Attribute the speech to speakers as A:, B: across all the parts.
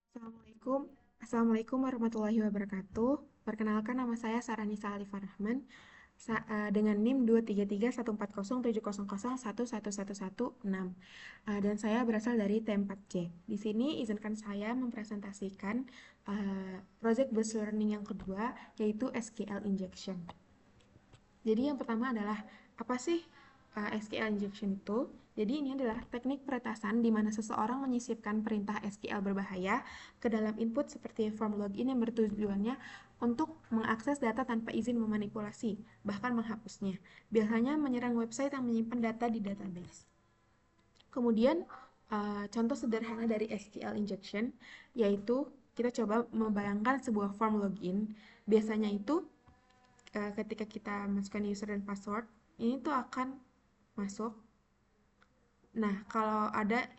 A: Assalamualaikum. Assalamualaikum warahmatullahi wabarakatuh. Perkenalkan, nama saya Saranisa Alifah Rahman dengan NIM 233107001111116. Dan saya berasal dari T4C. Di sini izinkan saya mempresentasikan project based learning yang kedua, yaitu SQL injection. Jadi yang pertama adalah apa sih SQL injection itu? Jadi ini adalah teknik peretasan di mana seseorang menyisipkan perintah SQL berbahaya ke dalam input seperti form login yang bertujuannya untuk mengakses data tanpa izin memanipulasi, bahkan menghapusnya. Biasanya menyerang website yang menyimpan data di database. Kemudian contoh sederhana dari SQL injection yaitu kita coba membayangkan sebuah form login. Biasanya itu ketika kita masukkan user dan password, ini tuh akan masuk. Nah, kalau ada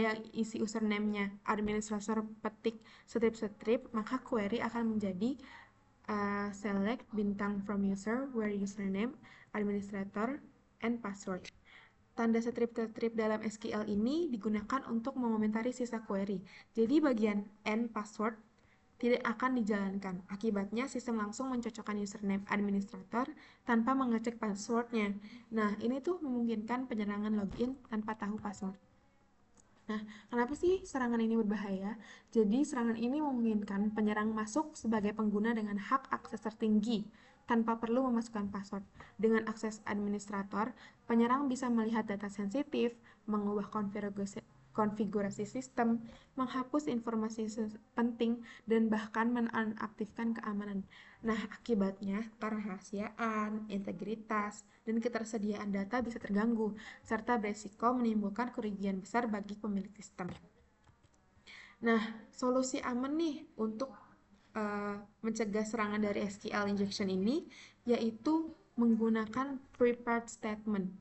A: yang isi username-nya administrator petik strip, maka query akan menjadi select bintang from user where username, administrator, and password. Tanda strip dalam SQL ini digunakan untuk mengomentari sisa query. Jadi bagian end password tidak akan dijalankan. Akibatnya, sistem langsung mencocokkan username administrator tanpa mengecek passwordnya. Nah, ini tuh memungkinkan penyerangan login tanpa tahu password. Nah, kenapa sih serangan ini berbahaya? Jadi, serangan ini memungkinkan penyerang masuk sebagai pengguna dengan hak akses tertinggi tanpa perlu memasukkan password. Dengan akses administrator, penyerang bisa melihat data sensitif, mengubah konfigurasi sistem, menghapus informasi penting, dan bahkan menonaktifkan keamanan. Nah, akibatnya kerahasiaan, integritas, dan ketersediaan data bisa terganggu, serta beresiko menimbulkan kerugian besar bagi pemilik sistem. Nah, solusi aman nih untuk mencegah serangan dari SQL injection ini, yaitu menggunakan prepared statement.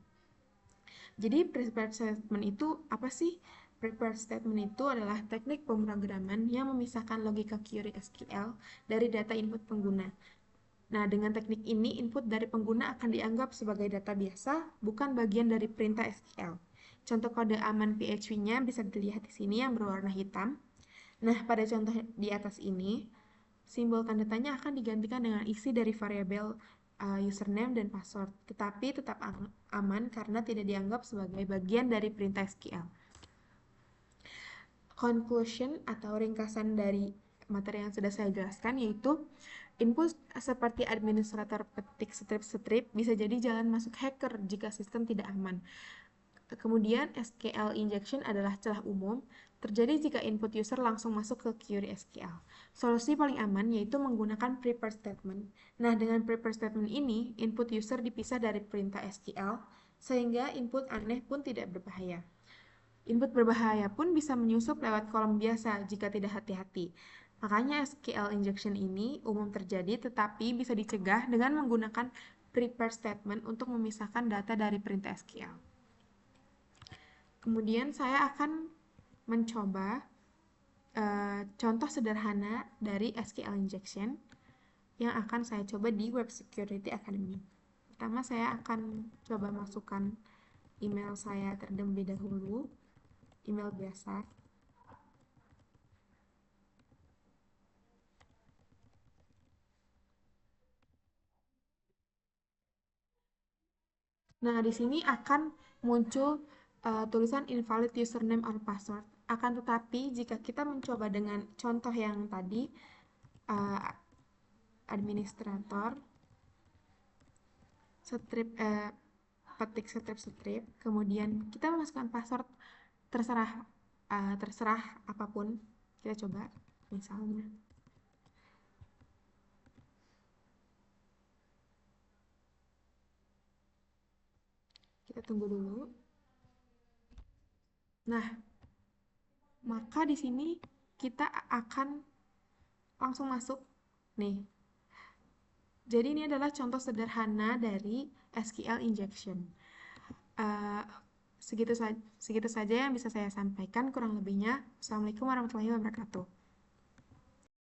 A: Jadi prepared statement itu apa sih? Prepared statement itu adalah teknik pemrograman yang memisahkan logika query SQL dari data input pengguna. Nah, dengan teknik ini, input dari pengguna akan dianggap sebagai data biasa, bukan bagian dari perintah SQL. Contoh kode aman PHP-nya bisa dilihat di sini yang berwarna hitam. Nah, pada contoh di atas ini, simbol tanda tanya akan digantikan dengan isi dari variabel username dan password, tetapi tetap aman karena tidak dianggap sebagai bagian dari perintah SQL. Conclusion atau ringkasan dari materi yang sudah saya jelaskan yaitu input seperti administrator petik strip bisa jadi jalan masuk hacker jika sistem tidak aman. Kemudian SQL injection adalah celah umum terjadi jika input user langsung masuk ke query SQL. Solusi paling aman yaitu menggunakan prepared statement. Nah, dengan prepared statement ini, input user dipisah dari perintah SQL sehingga input aneh pun tidak berbahaya. Input berbahaya pun bisa menyusup lewat kolom biasa jika tidak hati-hati. Makanya SQL injection ini umum terjadi tetapi bisa dicegah dengan menggunakan prepared statement untuk memisahkan data dari perintah SQL. Kemudian saya akan mencoba contoh sederhana dari SQL injection yang akan saya coba di Web Security Academy. Pertama saya akan coba masukkan email saya terlebih dahulu, email biasa. Nah, di sini akan muncul tulisan invalid username or password. Akan tetapi, jika kita mencoba dengan contoh yang tadi, uh, administrator, petik strip, kemudian kita memasukkan password terserah apapun. Kita coba, misalnya. Kita tunggu dulu. Nah, maka di sini kita akan langsung masuk. Nih, jadi ini adalah contoh sederhana dari SQL injection. Uh, segitu saja yang bisa saya sampaikan, kurang lebihnya. Assalamualaikum warahmatullahi wabarakatuh.